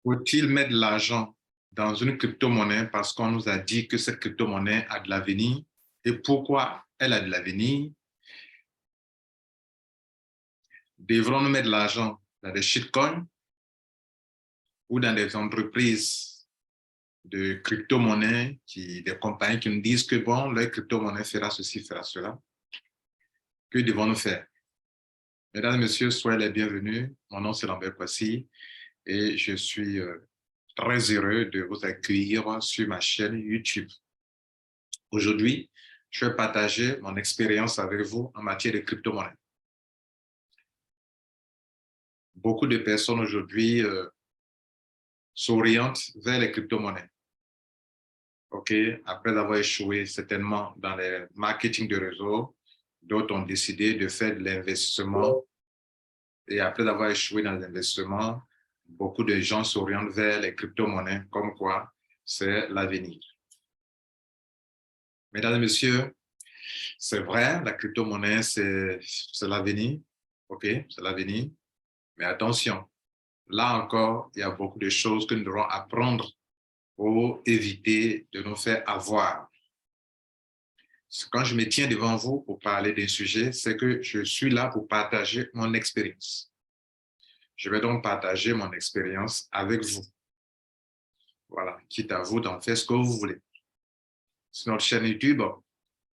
Faut-il mettre de l'argent dans une crypto-monnaie parce qu'on nous a dit que cette crypto-monnaie a de l'avenir et pourquoi elle a de l'avenir? Devrons-nous mettre de l'argent dans des shitcoins ou dans des entreprises de crypto-monnaie, des compagnies qui nous disent que bon, leur crypto-monnaie fera ceci, fera cela? Que devons-nous faire? Mesdames et messieurs, soyez les bienvenus. Mon nom c'est Lambert Kwasi et je suis très heureux de vous accueillir sur ma chaîne YouTube. Aujourd'hui, je vais partager mon expérience avec vous en matière de crypto-monnaie. Beaucoup de personnes aujourd'hui s'orientent vers les crypto-monnaies. OK? Après avoir échoué certainement dans les marketing de réseau, d'autres ont décidé de faire de l'investissement. Et après avoir échoué dans l'investissement, beaucoup de gens s'orientent vers les crypto-monnaies, comme quoi c'est l'avenir. Mesdames et messieurs, c'est vrai, la crypto-monnaie, c'est l'avenir. OK? C'est l'avenir. Mais attention, là encore, il y a beaucoup de choses que nous devrons apprendre pour éviter de nous faire avoir. Quand je me tiens devant vous pour parler d'un sujet, c'est que je suis là pour partager mon expérience. Je vais donc partager mon expérience avec vous. Voilà, quitte à vous d'en faire ce que vous voulez. Sur notre chaîne YouTube,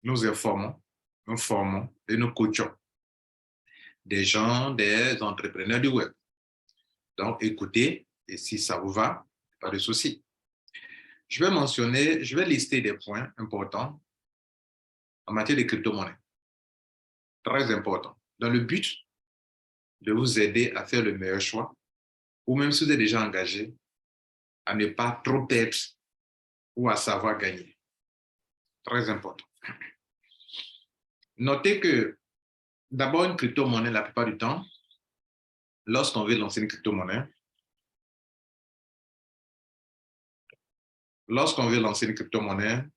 nous informons, nous formons et nous coachons des gens, des entrepreneurs du web. Donc, écoutez, et si ça vous va, pas de souci. Je vais lister des points importants en matière de crypto-monnaie. Très important. Dans le but de vous aider à faire le meilleur choix, ou même si vous êtes déjà engagé, à ne pas trop perdre ou à savoir gagner. Très important. Notez que d'abord, une crypto-monnaie, la plupart du temps, lorsqu'on veut lancer une crypto-monnaie,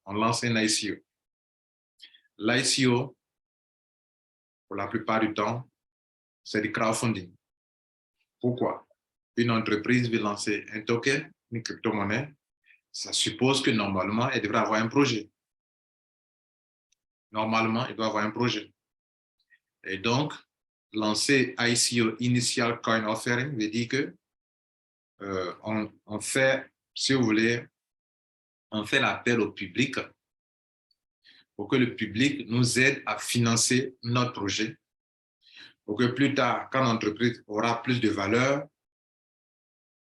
on lance un ICO. L'ICO, pour la plupart du temps, c'est du crowdfunding. Pourquoi? Une entreprise veut lancer un token, une crypto-monnaie, ça suppose que normalement, elle devrait avoir un projet. Normalement, il doit avoir un projet. Et donc, lancer ICO, Initial Coin Offering, veut dire que on fait, si vous voulez, on fait l'appel au public pour que le public nous aide à financer notre projet, pour que plus tard, quand l'entreprise aura plus de valeur,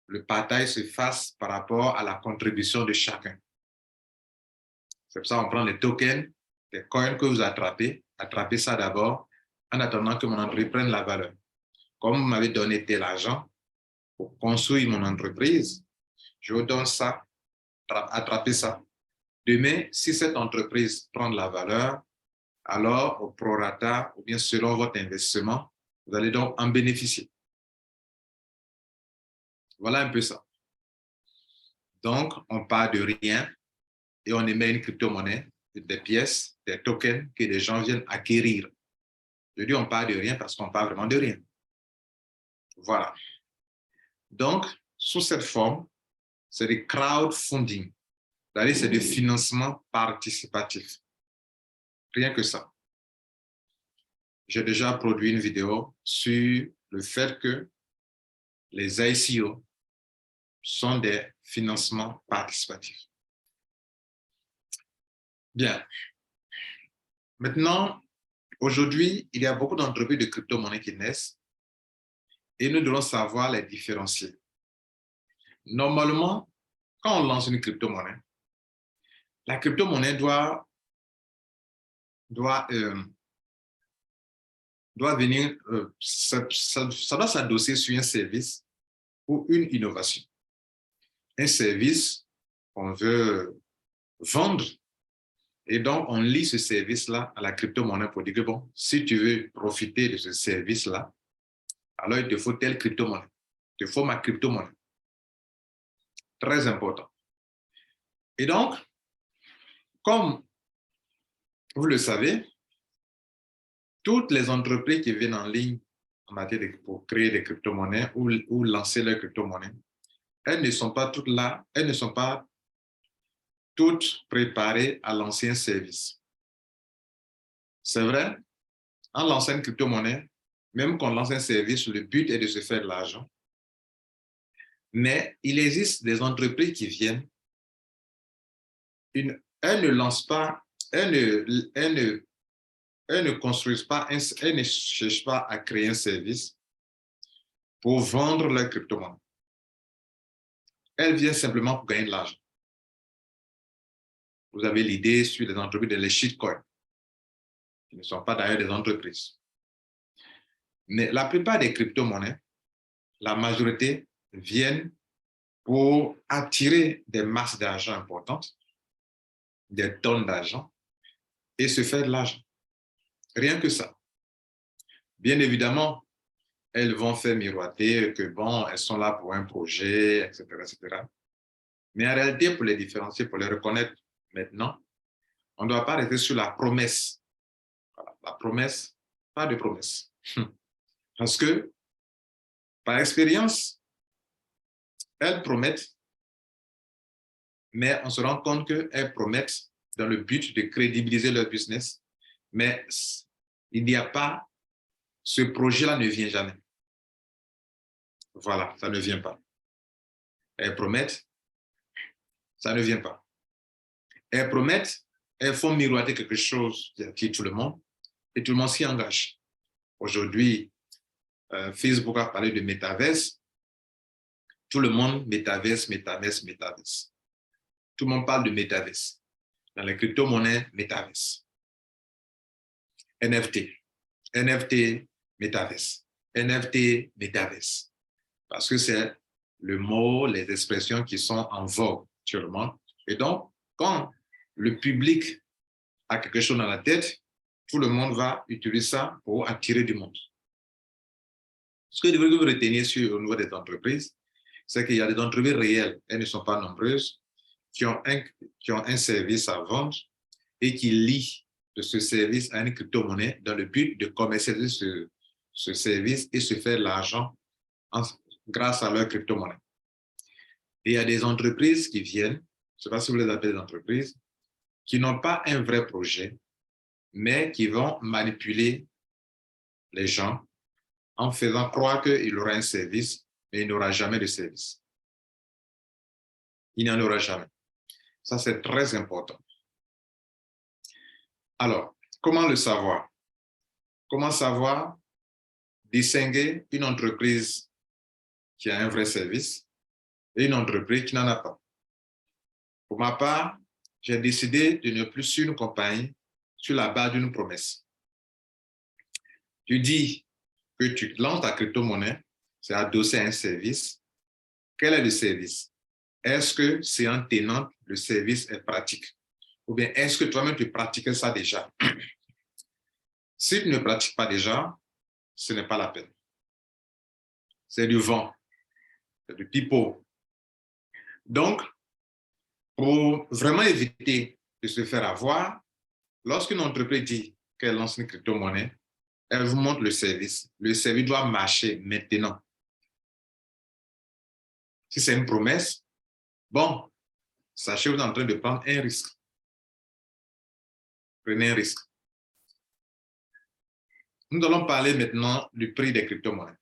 le partage se fasse par rapport à la contribution de chacun. C'est pour ça qu'on prend les tokens, les coins que vous attrapez ça d'abord, en attendant que mon entreprise prenne la valeur. Comme vous m'avez donné tel argent pour construire mon entreprise, je vous donne ça, attrapez ça. Demain, si cette entreprise prend de la valeur, alors au prorata ou bien selon votre investissement, vous allez donc en bénéficier. Voilà un peu ça. Donc, on part de rien et on émet une crypto-monnaie, des pièces, des tokens que les gens viennent acquérir. Je dis on part de rien parce qu'on part vraiment de rien. Voilà. Donc, sous cette forme, c'est du crowdfunding. C'est-à-dire c'est du financement participatif. Rien que ça. J'ai déjà produit une vidéo sur le fait que les ICO sont des financements participatifs. Bien. Maintenant, aujourd'hui, il y a beaucoup d'entreprises de crypto-monnaies qui naissent et nous devons savoir les différencier. Normalement, quand on lance une crypto-monnaie, la crypto-monnaie doit venir, ça doit s'adosser sur un service ou une innovation. Un service qu'on veut vendre. Et donc, on lie ce service-là à la crypto-monnaie pour dire que, bon, si tu veux profiter de ce service-là, alors il te faut telle crypto-monnaie. Il te faut ma crypto-monnaie. Très important. Et donc, comme vous le savez, toutes les entreprises qui viennent en ligne en matière pour créer des crypto-monnaies ou lancer leurs crypto-monnaies elles ne sont pas toutes là, elles ne sont pas toutes préparées à l'ancien service. C'est vrai, en lançant une crypto-monnaie, même qu'on lance un service, le but est de se faire de l'argent. Mais il existe des entreprises qui viennent, elles ne lancent pas, elles ne construisent pas, elles ne cherchent pas à créer un service pour vendre leur crypto-monnaie. Elles viennent simplement pour gagner de l'argent. Vous avez l'idée sur les entreprises de les shitcoins, qui ne sont pas d'ailleurs des entreprises. Mais la plupart des crypto-monnaies, la majorité viennent pour attirer des masses d'argent importantes, des tonnes d'argent, et se faire de l'argent. Rien que ça. Bien évidemment, elles vont faire miroiter que bon, elles sont là pour un projet, etc., etc. Mais en réalité, pour les différencier, pour les reconnaître maintenant, on ne doit pas rester sur la promesse. Voilà, la promesse, pas de promesse. Parce que, par expérience, elles promettent, mais on se rend compte qu'elles promettent dans le but de crédibiliser leur business, mais il n'y a pas, ce projet-là ne vient jamais. Voilà, ça ne vient pas. Elles promettent, ça ne vient pas. Elles promettent, elles font miroiter quelque chose qui attire tout le monde et tout le monde s'y engage. Aujourd'hui, Facebook a parlé de métaverse. Tout le monde, métaverse, métaverse, métaverse. Tout le monde parle de métaverse. Dans les crypto-monnaies, métaverse. NFT, NFT, métaverse. NFT, métaverse. Parce que c'est le mot, les expressions qui sont en vogue actuellement. Et donc, quand le public a quelque chose dans la tête, tout le monde va utiliser ça pour attirer du monde. Ce que vous devez retenir au niveau des entreprises, c'est qu'il y a des entreprises réelles, elles ne sont pas nombreuses, qui ont un service à vendre et qui lient de ce service à une crypto-monnaie dans le but de commercialiser ce service et se faire l'argent grâce à leur crypto-monnaie. Et il y a des entreprises qui viennent, je ne sais pas si vous les appelez des entreprises, qui n'ont pas un vrai projet, mais qui vont manipuler les gens en faisant croire qu'il aura un service, mais il n'aura jamais de service. Il n'y en aura jamais. Ça, c'est très important. Alors, comment le savoir? Comment savoir distinguer une entreprise qui a un vrai service et une entreprise qui n'en a pas? Pour ma part, j'ai décidé de ne plus suivre une compagnie sur la base d'une promesse. Tu dis que tu lances ta crypto-monnaie, c'est adossé à un service. Quel est le service? Est-ce que c'est en tenant le service est pratique? Ou bien est-ce que toi-même tu pratiques ça déjà? Si tu ne pratiques pas déjà, ce n'est pas la peine. C'est du vent, c'est du pipeau. Donc, pour vraiment éviter de se faire avoir, lorsqu'une entreprise dit qu'elle lance une crypto-monnaie, elle vous montre le service. Le service doit marcher maintenant. Si c'est une promesse, bon, sachez que vous êtes en train de prendre un risque. Prenez un risque. Nous allons parler maintenant du prix des crypto-monnaies.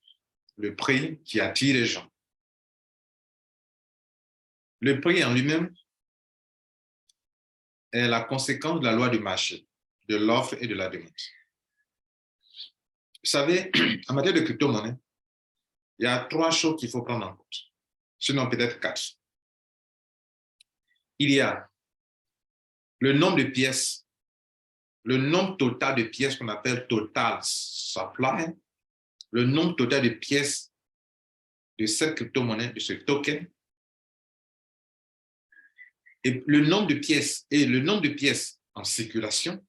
Le prix qui attire les gens. Le prix en lui-même est la conséquence de la loi du marché, de l'offre et de la demande. Vous savez, en matière de crypto-monnaie, il y a 3 choses qu'il faut prendre en compte. Sinon, peut-être 4. Il y a le nombre de pièces, le nombre total de pièces qu'on appelle total supply, le nombre total de pièces de cette crypto-monnaie, de ce token, et le nombre de pièces en circulation,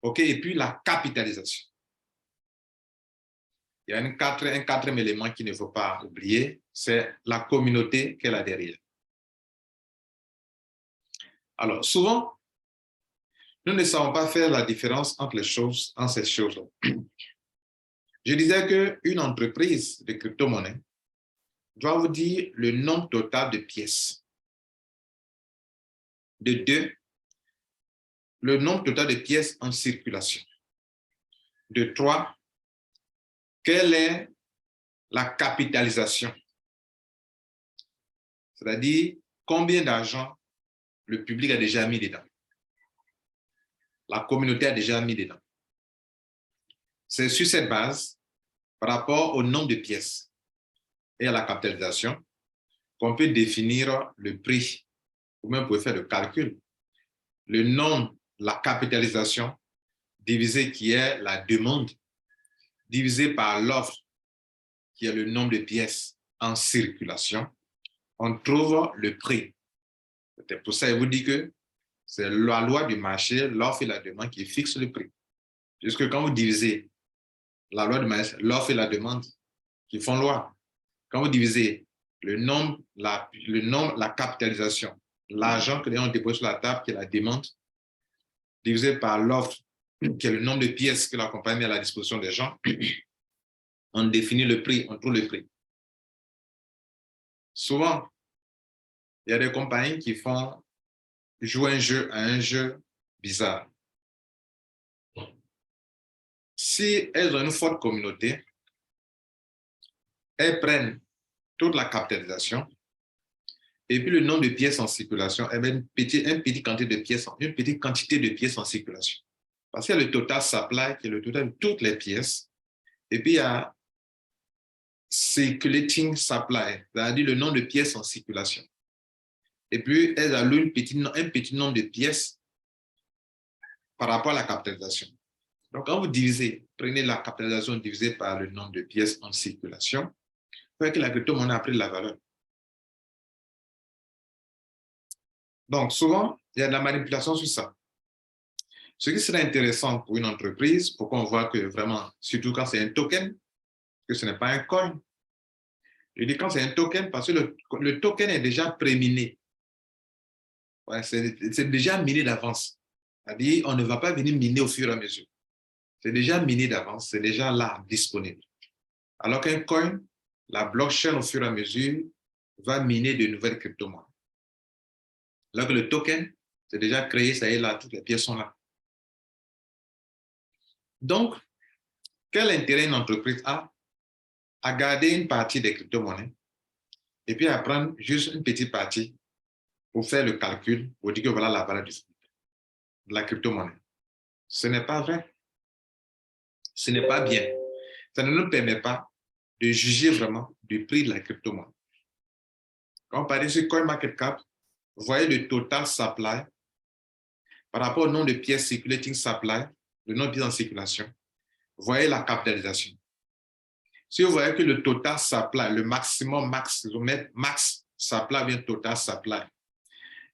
ok, et puis la capitalisation. Il y a un quatrième élément qu'il ne faut pas oublier, c'est la communauté qu'elle a derrière. Alors, souvent, nous ne savons pas faire la différence entre ces choses-là. Je disais qu'une entreprise de crypto-monnaie doit vous dire le nombre total de pièces. De 2, le nombre total de pièces en circulation. De 3, quelle est la capitalisation? C'est-à-dire combien d'argent le public a déjà mis dedans. La communauté a déjà mis dedans. C'est sur cette base, par rapport au nombre de pièces et à la capitalisation, qu'on peut définir le prix. Vous-même pouvez faire le calcul. Le nombre, la capitalisation, divisé qui est la demande, divisé par l'offre, qui est le nombre de pièces en circulation, on trouve le prix. C'est pour ça que je vous dis que c'est la loi du marché, l'offre et la demande qui fixe le prix. Puisque quand vous divisez la loi du marché, l'offre et la demande qui font loi, quand vous divisez le nombre, la capitalisation, l'argent que les gens déposent sur la table, qui est la demande, divisé par l'offre, qui est le nombre de pièces que la compagnie met à la disposition des gens, on définit le prix, on trouve le prix. Souvent, il y a des compagnies qui font jouer un jeu à un jeu bizarre. Si elles ont une forte communauté, elles prennent toute la capitalisation et puis le nombre de pièces en circulation, elles mettent une petite quantité de pièces en circulation. Parce qu'il y a le total supply, qui est le total de toutes les pièces, et puis il y a circulating supply, c'est-à-dire le nombre de pièces en circulation. Et puis, elles allouent un petit nombre de pièces par rapport à la capitalisation. Donc, quand vous divisez, prenez la capitalisation divisée par le nombre de pièces en circulation, vous voyez que la crypto-monnaie a pris de la valeur. Donc, souvent, il y a de la manipulation sur ça. Ce qui serait intéressant pour une entreprise, pour qu'on voit que vraiment, surtout quand c'est un token, que ce n'est pas un coin. Je dis quand c'est un token parce que le token est déjà préminé. Ouais, c'est déjà miné d'avance. C'est-à-dire, on ne va pas venir miner au fur et à mesure. C'est déjà miné d'avance, c'est déjà là, disponible. Alors qu'un coin, la blockchain, au fur et à mesure, va miner de nouvelles crypto-monnaies. Alors que le token, c'est déjà créé, ça y est là, toutes les pièces sont là. Donc, quel intérêt une entreprise a à garder une partie des crypto-monnaies et puis à prendre juste une petite partie pour faire le calcul, pour dire que voilà la valeur de la crypto-monnaie? Ce n'est pas vrai. Ce n'est pas bien. Ça ne nous permet pas de juger vraiment du prix de la crypto-monnaie. Quand on parle sur CoinMarketCap, vous voyez le total supply par rapport au nombre de pièces circulating supply, le nombre de pièces en circulation. Vous voyez la capitalisation. Si vous voyez que le total supply, le maximum max, vous mettez max supply vient total supply.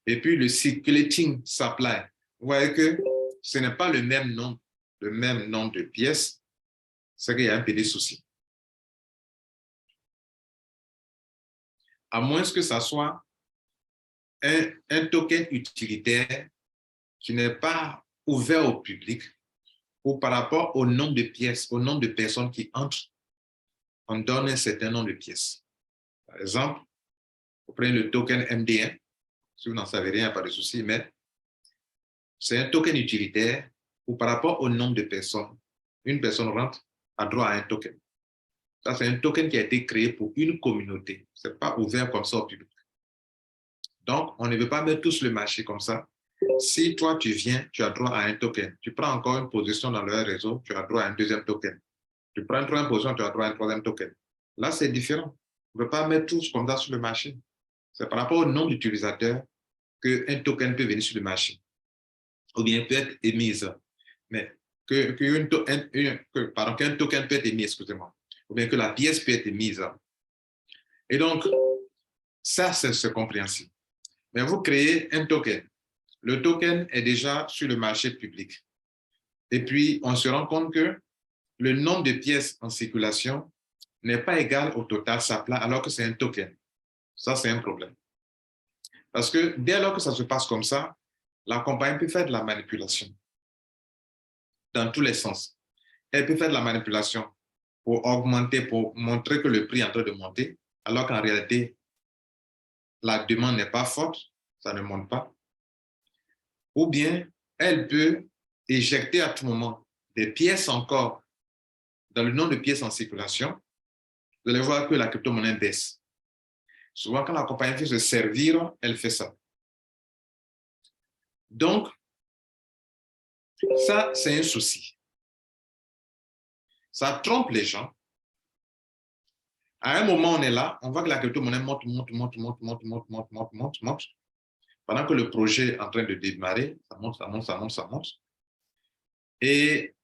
Et puis le circulating supply, vous voyez que ce n'est pas le même nombre de pièces, c'est qu'il y a un petit souci. À moins que ça soit un token utilitaire qui n'est pas ouvert au public ou par rapport au nombre de pièces, au nombre de personnes qui entrent, on donne un certain nombre de pièces. Par exemple, vous prenez le token MD1, si vous n'en savez rien, pas de souci, mais c'est un token utilitaire où par rapport au nombre de personnes, une personne rentre, a droit à un token. Ça, c'est un token qui a été créé pour une communauté. Ce n'est pas ouvert comme ça au public. Donc, on ne veut pas mettre tous le marché comme ça. Si toi, tu viens, tu as droit à un token. Tu prends encore une position dans le réseau, tu as droit à un deuxième token. Tu prends une troisième position, tu as droit à un troisième token. Là, c'est différent. On ne peut pas mettre tous comme ça sur le marché. C'est par rapport au nombre d'utilisateurs qu'un token peut venir sur le marché. Ou bien peut être émise. Mais qu'un token peut être émis, excusez-moi. Ou bien que la pièce peut être émise. Et donc, ça, c'est compréhensible. Mais vous créez un token. Le token est déjà sur le marché public. Et puis, on se rend compte que le nombre de pièces en circulation n'est pas égal au total supply alors que c'est un token. Ça, c'est un problème. Parce que dès lors que ça se passe comme ça, la compagnie peut faire de la manipulation dans tous les sens. Elle peut faire de la manipulation pour augmenter, pour montrer que le prix est en train de monter. alors qu'en réalité, la demande n'est pas forte, ça ne monte pas. Ou bien, elle peut éjecter à tout moment des pièces encore dans le nombre de pièces en circulation. Vous allez voir que la crypto-monnaie baisse. Souvent, quand la compagnie veut se servir, elle fait ça. Donc, ça, c'est un souci. Ça trompe les gens. À un moment, on est là, on voit que la crypto-monnaie monte. Pendant que le projet est en train de démarrer, ça monte. Et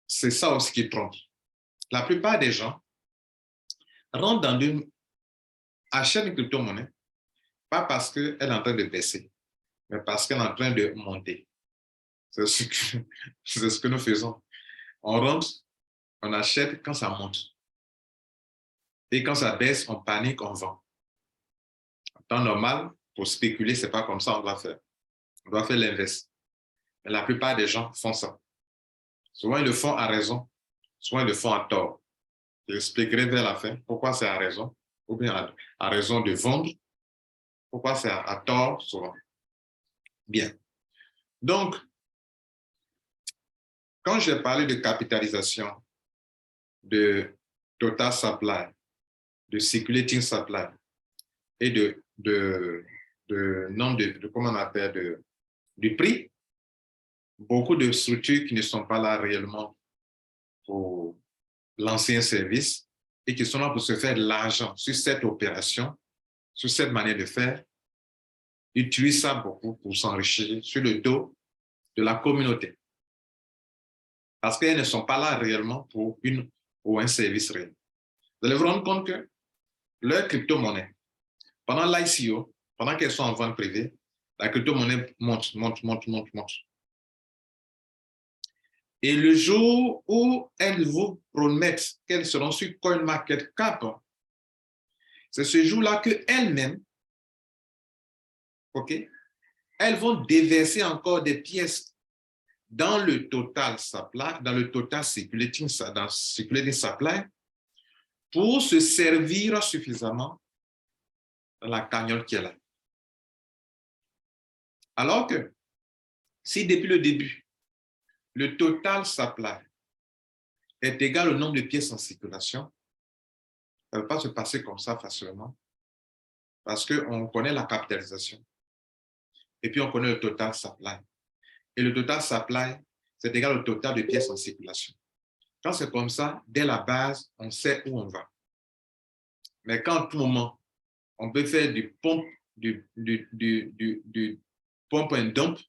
c'est ça aussi qui trompe. La plupart des gens rentrent dans achètent une crypto-monnaie, pas parce qu'elle est en train de baisser, mais parce qu'elle est en train de monter. C'est ce que nous faisons. On rentre, on achète quand ça monte. Et quand ça baisse, on panique, on vend. En temps normal, pour spéculer, ce n'est pas comme ça qu'on doit faire. On doit faire l'inverse. Mais la plupart des gens font ça. Souvent, ils le font à raison, souvent, ils le font à tort. Je expliquerai vers la fin pourquoi c'est à raison, ou bien à raison de vendre, pourquoi c'est à tort souvent. Bien. Donc, quand j'ai parlé de capitalisation, de total supply, de circulating supply et de nombre comment on appelle, du prix, beaucoup de structures qui ne sont pas là réellement pour lancer un service et qui sont là pour se faire de l'argent sur cette opération, sur cette manière de faire, utilisent ça beaucoup pour s'enrichir sur le dos de la communauté. Parce qu'elles ne sont pas là réellement pour un service réel. Vous allez vous rendre compte que leur crypto-monnaie, pendant l'ICO, pendant qu'elles sont en vente privée, la crypto-monnaie monte. Et le jour où elles vous promettent qu'elles seront sur CoinMarketCap, c'est ce jour-là qu'elles-mêmes, OK, elles vont déverser encore des pièces dans le total supply, dans le total circulating supply, pour se servir suffisamment dans la cagnotte qui est là. Alors que si depuis le début, le total supply est égal au nombre de pièces en circulation, ça ne va pas se passer comme ça facilement parce qu'on connaît la capitalisation et puis on connaît le total supply. Et le total supply, c'est égal au total de pièces en circulation. Quand c'est comme ça, dès la base, on sait où on va. Mais quand à tout moment, on peut faire du pump and dump,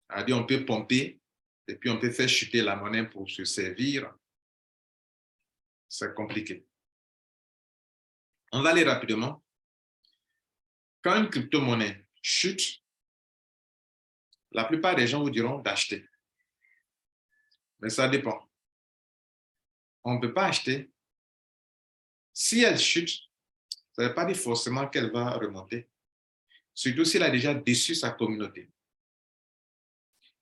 c'est-à-dire on peut pomper et puis on peut faire chuter la monnaie pour se servir, c'est compliqué. On va aller rapidement. Quand une crypto-monnaie chute, la plupart des gens vous diront d'acheter. Mais ça dépend. On ne peut pas acheter. Si elle chute, ça ne veut pas dire forcément qu'elle va remonter. Surtout si elle a déjà déçu sa communauté.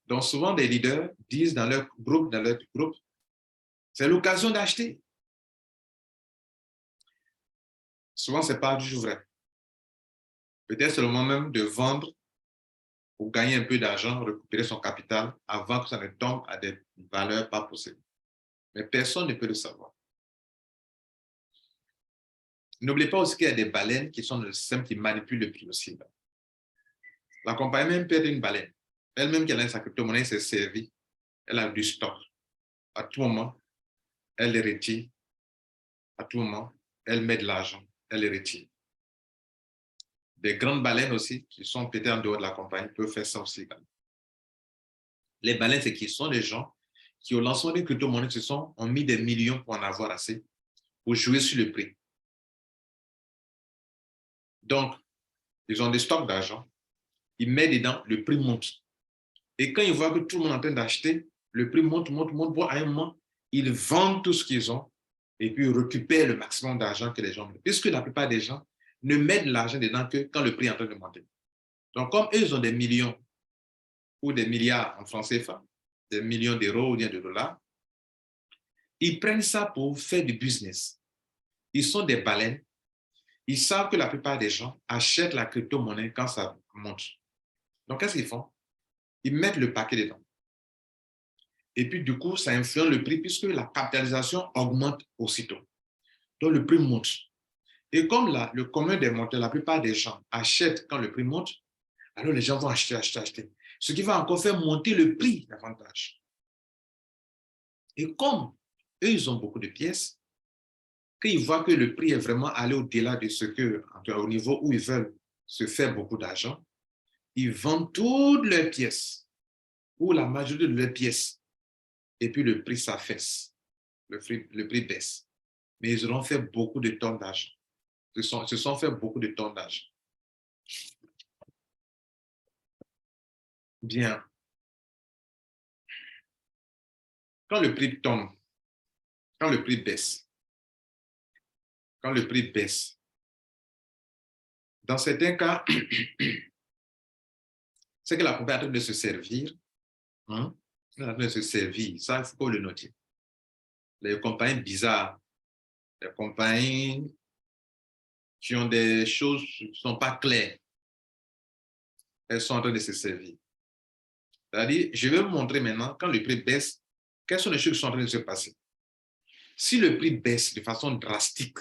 Donc souvent, des leaders disent dans leur groupe, c'est l'occasion d'acheter. Souvent, ce n'est pas toujours vrai. Peut-être c'est le moment même de vendre pour gagner un peu d'argent, récupérer son capital avant que ça ne tombe à des valeurs pas possibles. Mais personne ne peut le savoir. N'oubliez pas aussi qu'il y a des baleines qui sont le système qui manipulent le prix aussi. La compagnie même perd une baleine. Elle-même qui a sa crypto-monnaie s'est servie. Elle a du stock. À tout moment, elle les retire. À tout moment, elle met de l'argent. Elle les retire. Des grandes baleines aussi, qui sont peut-être en dehors de la compagnie, peuvent faire ça aussi. Les baleines, c'est qui sont des gens qui, au lancement des crypto-monnaies, ont mis des millions pour en avoir assez, pour jouer sur le prix. Donc, ils ont des stocks d'argent, ils mettent dedans, le prix monte. Et quand ils voient que tout le monde est en train d'acheter, le prix monte, bon, à un moment, ils vendent tout ce qu'ils ont et puis ils récupèrent le maximum d'argent que les gens mettent. Puisque la plupart des gens ne mettent l'argent dedans que quand le prix est en train de monter. Donc, comme eux, ils ont des millions ou des milliards en francs CFA, des millions d'euros ou bien de dollars, ils prennent ça pour faire du business. Ils sont des baleines Ils savent que la plupart des gens achètent la crypto-monnaie quand ça monte. Donc, qu'est-ce qu'ils font? Ils mettent le paquet dedans. Et puis, du coup, ça influence le prix puisque la capitalisation augmente aussitôt. Donc, le prix monte. Et comme là, le commun des mortels, la plupart des gens achètent quand le prix monte, alors les gens vont acheter, acheter, acheter. Ce qui va encore faire monter le prix davantage. Et comme eux, ils ont beaucoup de pièces, qu'ils voient que le prix est vraiment allé au-delà de ce que, au niveau où ils veulent se faire beaucoup d'argent, ils vendent toutes leurs pièces, ou la majorité de leurs pièces, et puis le prix s'affaisse, le prix baisse. Mais ils auront fait beaucoup de tonnes d'argent. Se sont fait beaucoup de tonnes d'argent. Bien. Quand le prix tombe, quand le prix baisse, quand le prix baisse, dans certains cas, c'est que la compagnie est en train de se servir. Hein? Elle est en train de se servir. Ça, il faut le noter. Les compagnies bizarres, les compagnies qui ont des choses qui ne sont pas claires, elles sont en train de se servir. C'est-à-dire, je vais vous montrer maintenant, quand le prix baisse, quelles sont les choses qui sont en train de se passer. Si le prix baisse de façon drastique,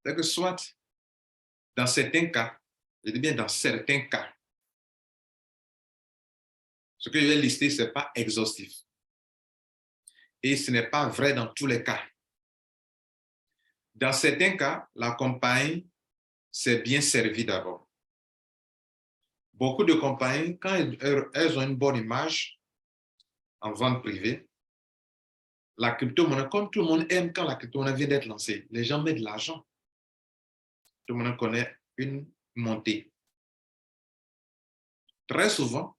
c'est que soit, dans certains cas, je dis bien dans certains cas, ce que je vais lister, ce n'est pas exhaustif. Et ce n'est pas vrai dans tous les cas. Dans certains cas, la compagnie s'est bien servie d'abord. Beaucoup de compagnies, quand elles ont une bonne image en vente privée, la crypto-monnaie, comme tout le monde aime quand la crypto-monnaie vient d'être lancée, les gens mettent de l'argent. Tout le monde connaît une montée. Très souvent,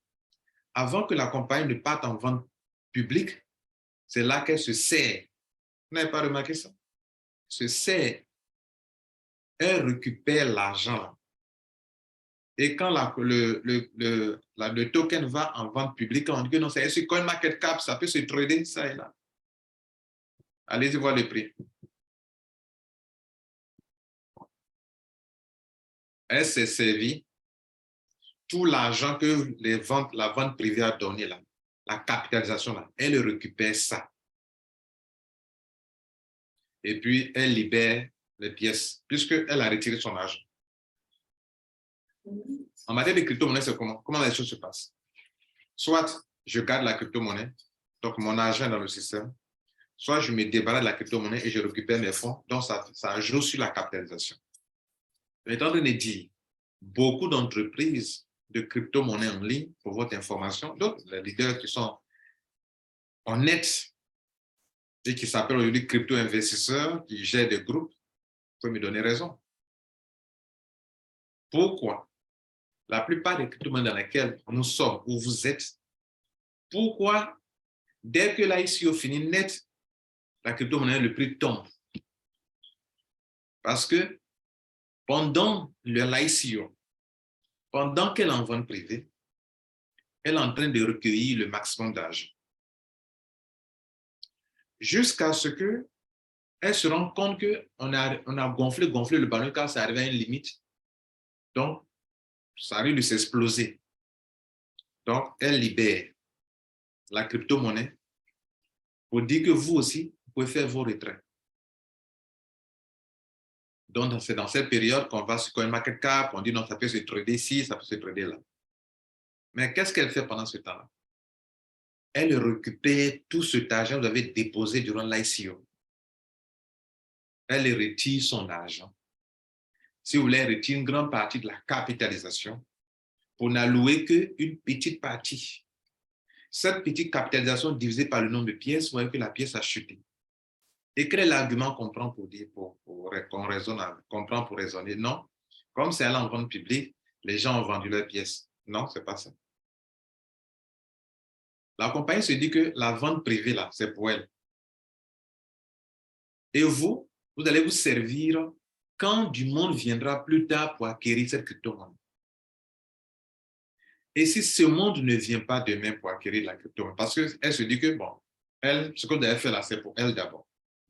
avant que la compagnie ne parte en vente publique, c'est là qu'elle se sert. Vous n'avez pas remarqué ça? Se sert. Elle récupère l'argent. Et quand le token va en vente publique, on dit que non, c'est sur CoinMarketCap, ça peut se trader, ça et là. Allez-y voir le prix. Elle s'est servie tout l'argent que la vente privée a donné là, la capitalisation là, elle récupère ça. Et puis, elle libère les pièces, puisqu'elle a retiré son argent. En matière de crypto-monnaie, c'est comment? Comment les choses se passent? Soit je garde la crypto-monnaie, donc mon argent est dans le système, soit je me débarrasse de la crypto-monnaie et je récupère mes fonds, donc ça joue sur la capitalisation. Étant en train de dire, beaucoup d'entreprises de crypto-monnaie en ligne, pour votre information, d'autres, les leaders qui sont honnêtes et qui s'appellent aujourd'hui crypto-investisseurs, qui gèrent des groupes, peuvent me donner raison. Pourquoi? La plupart des crypto-monnaies dans lesquelles nous sommes, où vous êtes, pourquoi, dès que l'ICO finit net, la crypto-monnaie, le prix tombe? Parce que pendant l'ICO, pendant qu'elle est en vente privée, elle est en train de recueillir le maximum d'argent. Jusqu'à ce qu'elle se rende compte qu'on a gonflé le ballon car ça arrive à une limite. Donc, ça arrive de s'exploser. Donc, elle libère la crypto-monnaie pour dire que vous aussi, vous pouvez faire vos retraits. Donc, c'est dans cette période qu'on va sur CoinMarketCap, on dit non, ça peut se trader ici, ça peut se trader là. Mais qu'est-ce qu'elle fait pendant ce temps-là? Elle récupère tout cet argent que vous avez déposé durant l'ICO. Elle retire son argent. Si vous voulez, elle retire une grande partie de la capitalisation pour n'allouer qu'une petite partie. Cette petite capitalisation divisée par le nombre de pièces, vous voyez que la pièce a chuté. Et quel est l'argument qu'on prend pour dire, qu'on raisonne, qu'on prend pour raisonner? Non, comme c'est allé en vente publique, les gens ont vendu leurs pièces. Non, ce n'est pas ça. La compagnie se dit que la vente privée, là, c'est pour elle. Et vous allez vous servir quand du monde viendra plus tard pour acquérir cette crypto-monnaie. Et si ce monde ne vient pas demain pour acquérir la crypto-monnaie, parce qu'elle se dit que, bon, elle, ce que vous avez fait là, c'est pour elle d'abord.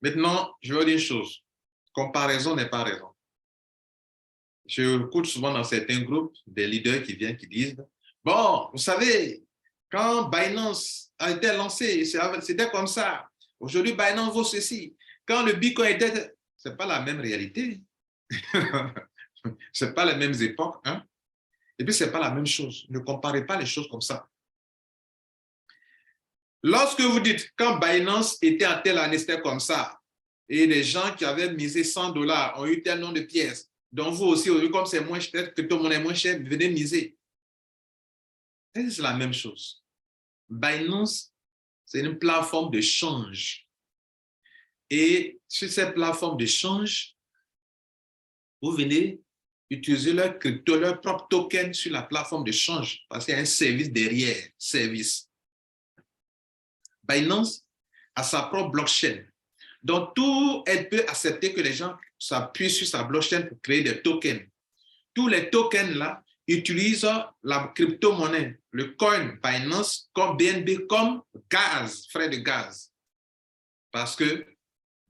Maintenant, je vais vous dire une chose. Comparaison n'est pas raison. Je écoute souvent dans certains groupes des leaders qui viennent, qui disent, bon, vous savez, quand Binance a été lancé, c'était comme ça. Aujourd'hui, Binance vaut ceci. Quand le Bitcoin était... Ce n'est pas la même réalité. Ce n'est pas les mêmes époques. Hein? Et puis, ce n'est pas la même chose. Ne comparez pas les choses comme ça. Lorsque vous dites, quand Binance était en telle année, c'était comme ça, et les gens qui avaient misé $100 ont eu tel nombre de pièces, Donc, vous aussi, aujourd'hui, comme c'est moins cher, crypto-monnaie moins cher, venez miser. C'est la même chose. Binance, c'est une plateforme de change. Et sur cette plateforme de change, vous venez utiliser leur crypto, leur propre token sur la plateforme de change parce qu'il y a un service derrière, service. Binance a sa propre blockchain. Donc, elle peut accepter que les gens s'appuient sur sa blockchain pour créer des tokens. Tous les tokens là utilisent la crypto-monnaie, le coin Binance comme BNB, comme gaz, frais de gaz. Parce que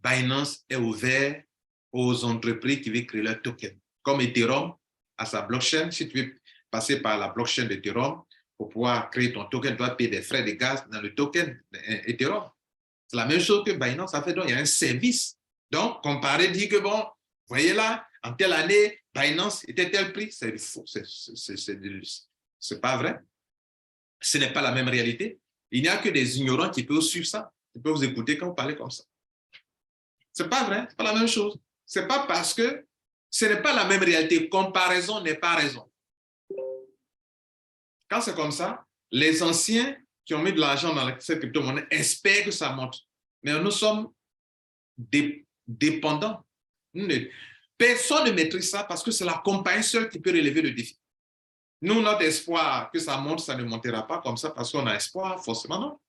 Binance est ouvert aux entreprises qui veulent créer leur token. Comme Ethereum a sa blockchain, si tu veux passer par la blockchain d'Ethereum pour pouvoir créer ton token, tu dois payer des frais de gaz dans le token Ethereum. C'est la même chose que Binance a fait, donc il y a un service. Donc, comparer, dire que bon, vous voyez là, en telle année, Binance était tel prix, c'est faux, c'est pas vrai. Ce n'est pas la même réalité. Il n'y a que des ignorants qui peuvent suivre ça, qui peuvent vous écouter quand vous parlez comme ça. C'est pas vrai, c'est pas la même chose. C'est pas parce que ce n'est pas la même réalité. Comparaison n'est pas raison. Quand c'est comme ça, les anciens qui ont mis de l'argent dans cette crypto-monnaie espèrent que ça monte. Mais nous sommes dépendants. Personne ne maîtrise ça parce que c'est la compagnie seule qui peut relever le défi. Nous, notre espoir que ça monte, ça ne montera pas comme ça parce qu'on a espoir, forcément non.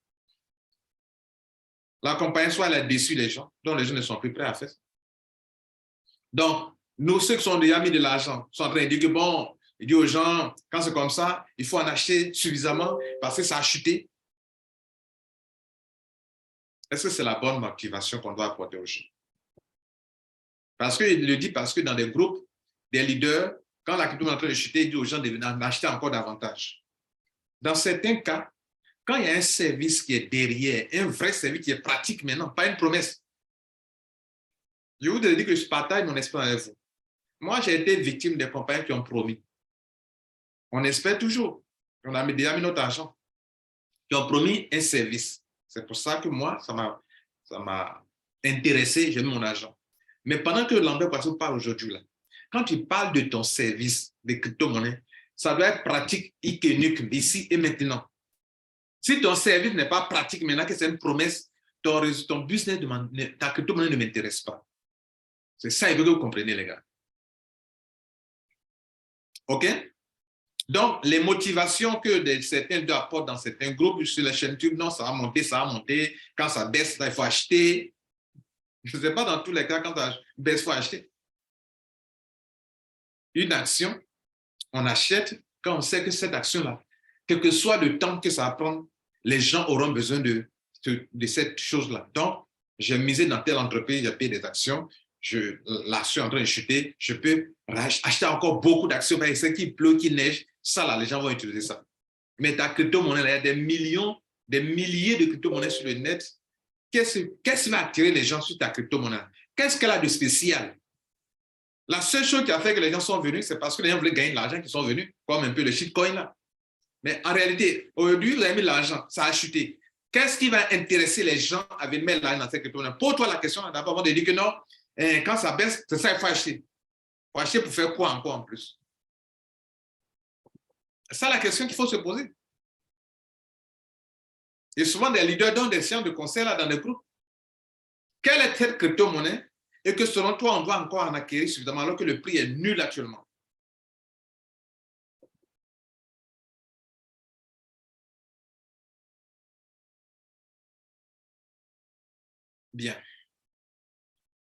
La compagnie, soit elle a déçu les gens, donc les gens ne sont plus prêts à faire ça. Donc, nous, ceux qui ont déjà mis de l'argent, sont en train de dire que bon, il dit aux gens, quand c'est comme ça, il faut en acheter suffisamment parce que ça a chuté. Est-ce que c'est la bonne motivation qu'on doit apporter aux gens? Parce qu'il le dit parce que dans des groupes, des leaders, quand la crypto est en train de chuter, il dit aux gens d'en acheter encore davantage. Dans certains cas, quand il y a un service qui est derrière, un vrai service qui est pratique maintenant, pas une promesse, je vous dis que je partage mon expérience avec vous. Moi, j'ai été victime des compagnies qui ont promis. On espère toujours. On a déjà mis notre argent. Qui ont promis un service. C'est pour ça que moi, ça m'a intéressé, j'ai mis mon argent. Mais pendant que Lambert Poisson parle aujourd'hui, là, quand tu parles de ton service de crypto-monnaie, ça doit être pratique, unique, ici et maintenant. Si ton service n'est pas pratique maintenant, que c'est une promesse, ton business, ta crypto-monnaie ne m'intéresse pas. C'est ça, il veut que vous compreniez, les gars. OK? Donc, les motivations que certains apportent dans certains groupes sur la chaîne YouTube, non, ça va monter, ça va monter. Quand ça baisse, là, il faut acheter. Je ne sais pas dans tous les cas, quand ça baisse, il faut acheter. Une action, on achète quand on sait que cette action-là, quel que soit le temps que ça va prendre, les gens auront besoin de cette chose-là. Donc, j'ai misé dans telle entreprise, j'ai payé des actions, l'action est en train de chuter, je peux acheter encore beaucoup d'actions, mais c'est qu'il pleut, qu'il neige, ça là, les gens vont utiliser ça. Mais ta crypto-monnaie, il y a des millions, des milliers de crypto-monnaies sur le net. Qu'est-ce qui va attirer les gens sur ta crypto-monnaie? Qu'est-ce qu'elle a de spécial? La seule chose qui a fait que les gens sont venus, c'est parce que les gens voulaient gagner de l'argent qu'ils sont venus, comme un peu le shitcoin là. Mais en réalité, aujourd'hui, vous avez mis de l'argent, ça a chuté. Qu'est-ce qui va intéresser les gens à venir mettre l'argent dans cette crypto-monnaie? Pose-toi la question d'abord avant de dire que non, quand ça baisse, c'est ça qu'il faut acheter. Il faut acheter pour faire quoi encore en plus? C'est ça la question qu'il faut se poser. Et souvent, des leaders donnent des séances de conseil là dans des groupes. Quelle est cette crypto-monnaie et que selon toi, on doit encore en acquérir suffisamment alors que le prix est nul actuellement? Bien.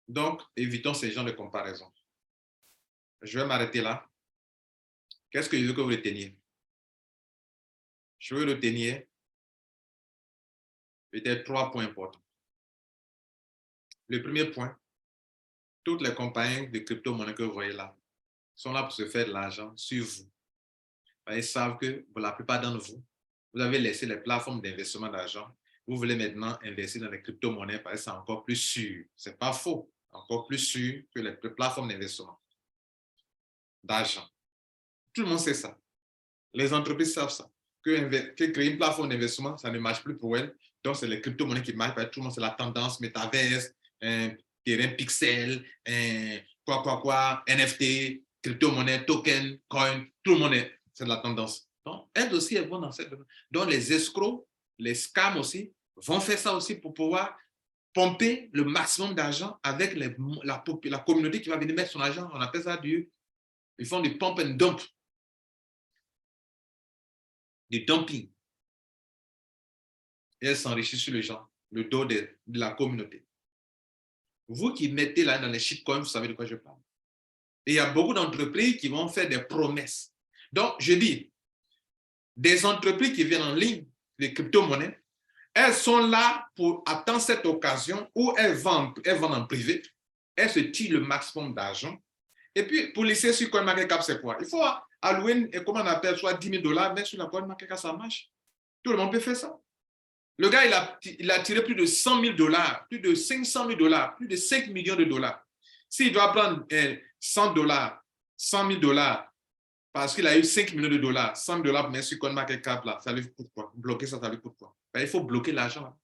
Donc, évitons ces genres de comparaisons. Je vais m'arrêter là. Qu'est-ce que je veux que vous reteniez? Je veux retenir peut-être 3 points importants. Le premier point, toutes les compagnies de crypto-monnaie que vous voyez là sont là pour se faire de l'argent sur vous. Ils savent que pour la plupart d'entre vous, vous avez laissé les plateformes d'investissement d'argent. Vous voulez maintenant investir dans les crypto-monnaies parce que c'est encore plus sûr. Ce n'est pas faux, encore plus sûr que les plateformes d'investissement d'argent. Tout le monde sait ça. Les entreprises savent ça. Que créer une plateforme d'investissement, ça ne marche plus pour elles. Donc, c'est les crypto-monnaies qui marchent. Tout le monde, c'est la tendance, métaverse, terrain pixel, NFT, crypto-monnaie, token, coin, tout le monde c'est de la tendance. Donc, elles aussi, elles vont dans cette... Donc, les escrocs, les scams aussi, vont faire ça aussi pour pouvoir pomper le maximum d'argent avec la communauté qui va venir mettre son argent. On appelle ça ils font du pump and dump, du dumping. Et elles s'enrichissent sur les gens, le dos de la communauté. Vous qui mettez là dans les shitcoins, vous savez de quoi je parle. Et il y a beaucoup d'entreprises qui vont faire des promesses. Donc, je dis, des entreprises qui viennent en ligne, les crypto-monnaies, elles sont là pour attendre cette occasion où elles vendent en privé, elles se tirent le maximum d'argent. Et puis, pour laisser sur CoinMarketCap, c'est quoi? Il faut allouer, comment on appelle, soit 10 000 $, mais sur la CoinMarketCap, ça marche. Tout le monde peut faire ça. Le gars, il a tiré plus de 100 000 $, plus de 500 000 $, plus de 5 millions de dollars. S'il doit prendre 100 $, 100 000 $, parce qu'il a eu 5 millions de dollars, 100 $, mais sur CoinMarketCap, là, ça lui coûte quoi? Bloquer ça, ça lui coûte quoi? Ben, il faut bloquer l'argent,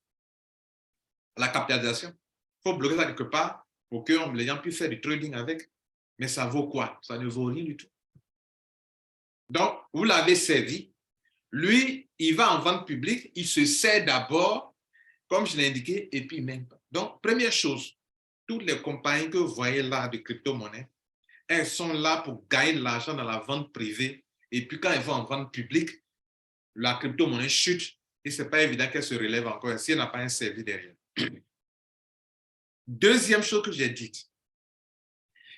la capitalisation. Il faut bloquer ça quelque part pour que les gens puissent faire du trading avec. Mais ça vaut quoi? Ça ne vaut rien du tout. Donc, vous l'avez servi. Lui, il va en vente publique, il se sert d'abord, comme je l'ai indiqué, et puis même pas. Donc, première chose, toutes les compagnies que vous voyez là de crypto-monnaies, elles sont là pour gagner de l'argent dans la vente privée. Et puis, quand elles vont en vente publique, la crypto-monnaie chute et ce n'est pas évident qu'elle se relève encore si elle n'a pas un service derrière. Deuxième chose que j'ai dite,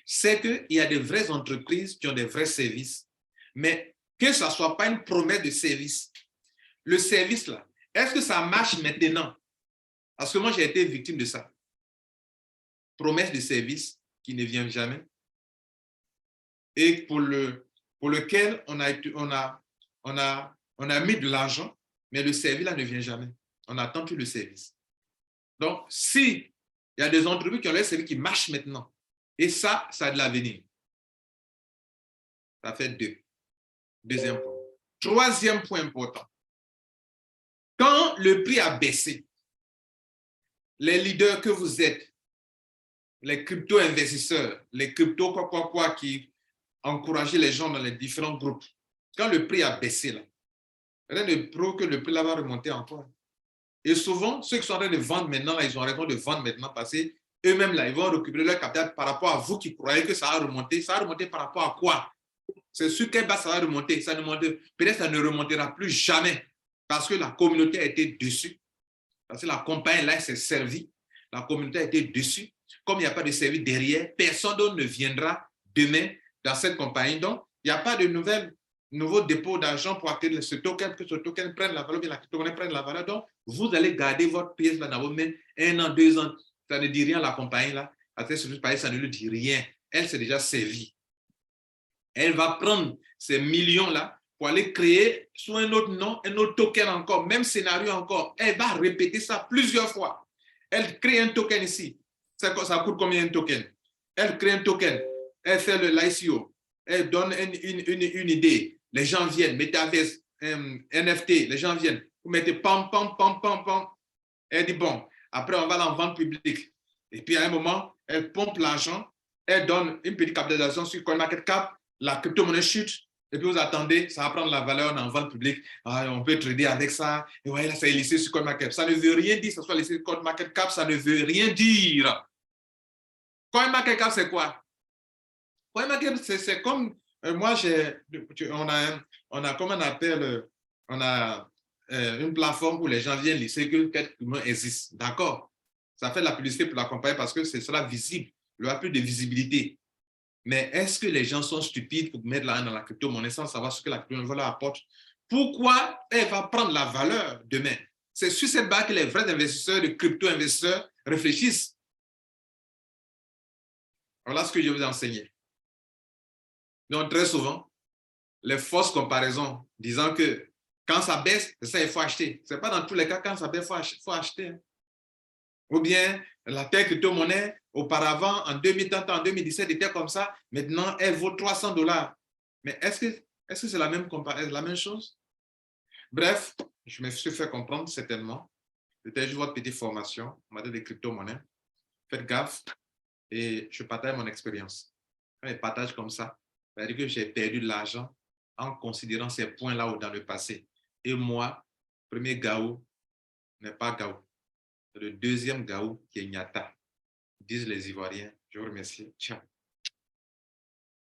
c'est qu'il y a de vraies entreprises qui ont des vrais services, mais que ça ne soit pas une promesse de service. Le service, là, est-ce que ça marche maintenant? Parce que moi, j'ai été victime de ça. Promesse de service qui ne vient jamais et pour lequel on a mis de l'argent, mais le service, là, ne vient jamais. On attend plus le service. Donc, si il y a des entreprises qui ont les services qui marchent maintenant, et ça a de l'avenir. Ça fait deux. Deuxième point. Troisième point important. Quand le prix a baissé, les leaders que vous êtes, les crypto-investisseurs, les crypto qui encouragent les gens dans les différents groupes, quand le prix a baissé, là, rien ne prouve que le prix là va remonter encore. Et souvent, ceux qui sont en train de vendre maintenant, là, ils ont raison de vendre maintenant parce qu'eux-mêmes, là, ils vont récupérer leur capital par rapport à vous qui croyez que ça va remonter. Ça va remonter par rapport à quoi? C'est sur quelle base ça va remonter? Peut-être ça ne remontera plus jamais parce que la communauté a été dessus. Parce que la compagnie, là, s'est servie. La communauté a été dessus. Comme il n'y a pas de service derrière, personne d'autre ne viendra demain dans cette compagnie. Donc, il n'y a pas de nouveau dépôt d'argent pour acquérir ce token, que ce token prenne la valeur, bien la crypto-monnaie prenne la valeur. Donc, vous allez garder votre pièce là dans vos mains 1 an, 2 ans. Ça ne dit rien à la compagnie là. Ça ne lui dit rien. Elle s'est déjà servie. Elle va prendre ces millions-là pour aller créer sous un autre nom, un autre token encore, même scénario encore. Elle va répéter ça plusieurs fois. Elle crée un token ici. Ça coûte combien un token? Elle crée un token. Elle fait l'ICO. Elle donne une idée. Les gens viennent. Metaverse, NFT, les gens viennent. Vous mettez pam, pam, pam, pam, pam. Elle dit bon, après on va l'en vente publique. Et puis à un moment, elle pompe l'argent. Elle donne une petite capitalisation sur CoinMarketCap. La crypto-monnaie chute, et puis vous attendez, ça va prendre la valeur en vente publique. Ah, on peut trader avec ça. Et ouais, là, ça est laissé sur CoinMarketCap. Ça ne veut rien dire, ça soit laissé sur CoinMarketCap, ça ne veut rien dire. CoinMarketCap, c'est quoi? CoinMarketCap, c'est comme, moi, on a, comment on appelle, on a une plateforme où les gens viennent laisser que quelqu'un existe. D'accord? Ça fait de la publicité pour la compagnie parce que ce sera visible. Il n'y aura plus de visibilité. Mais est-ce que les gens sont stupides pour mettre l'argent dans la crypto-monnaie sans savoir ce que la crypto-monnaie leur apporte? Pourquoi elle va prendre la valeur demain? C'est sur cette base que les vrais investisseurs, les crypto-investisseurs réfléchissent. Voilà ce que je vais vous enseigner. Donc, très souvent, les fausses comparaisons disant que quand ça baisse, c'est ça, il faut acheter. Ce n'est pas dans tous les cas, quand ça baisse, il faut acheter. Ou bien la telle crypto-monnaie, auparavant, en 2030, en 2017, était comme ça. Maintenant, elle vaut 300 $. Mais est-ce que c'est la même chose? Bref, je me suis fait comprendre certainement. Peut-être juste votre petite formation en matière de crypto-monnaie. Faites gaffe et je partage mon expérience. Quand ils partagent comme ça veut dire que j'ai perdu de l'argent en considérant ces points-là dans le passé. Et moi, premier Gao n'est pas Gao. C'est le deuxième Gao qui est Nyata, disent les Ivoiriens. Je vous remercie. Ciao.